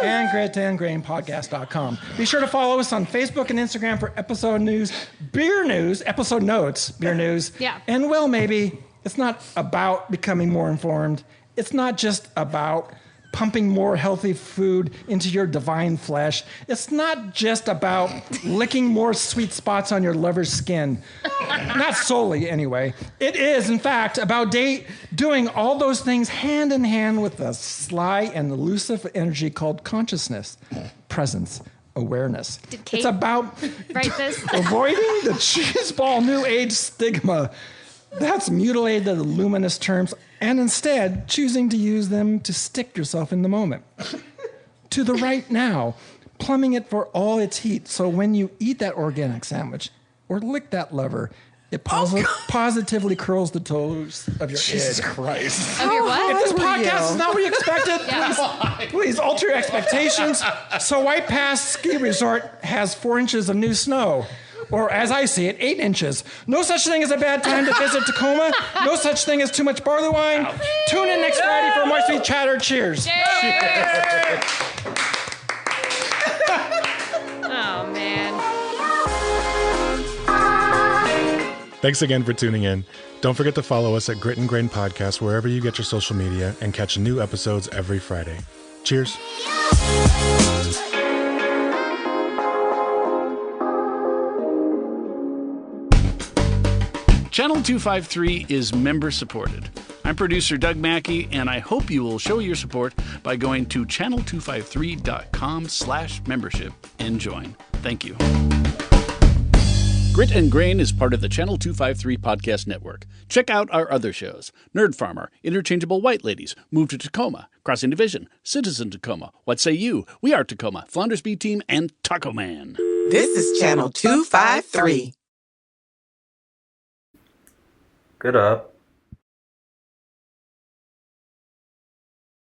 and gritandgrainpodcast.com. Be sure to follow us on Facebook and Instagram for episode news, beer news, episode notes, beer news. Yeah. And, well, maybe it's not about becoming more informed. It's not just about pumping more healthy food into your divine flesh. It's not just about licking more sweet spots on your lover's skin. Not solely, anyway. It is, in fact, about doing all those things hand in hand with the sly and elusive energy called consciousness, presence, awareness. Did Kate it's about write this? avoiding the cheeseball new age stigma that's mutilated the luminous terms, and instead choosing to use them to stick yourself in the moment. To the right now, plumbing it for all its heat, so when you eat that organic sandwich or lick that lever, it positively curls the toes of your Jesus id. Christ. Of your what? If this podcast is not what you expected, please alter your expectations. So White Pass Ski Resort has 4 inches of new snow. Or as I see it, 8 inches. No such thing as a bad time to visit Tacoma. No such thing as too much barley wine. Tune in next Friday for more sweet chatter. Cheers. Cheers. Oh, man. Thanks again for tuning in. Don't forget to follow us at Grit and Grain Podcast wherever you get your social media and catch new episodes every Friday. Cheers. Channel 253 is member supported. I'm producer Doug Mackey, and I hope you will show your support by going to channel253.com/membership and join. Thank you. Grit and Grain is part of the Channel 253 podcast network. Check out our other shows: Nerd Farmer, Interchangeable White Ladies, Move to Tacoma, Crossing Division, Citizen Tacoma, What Say You, We Are Tacoma, Flounders B Team, and Taco Man. This is Channel 253. Get up.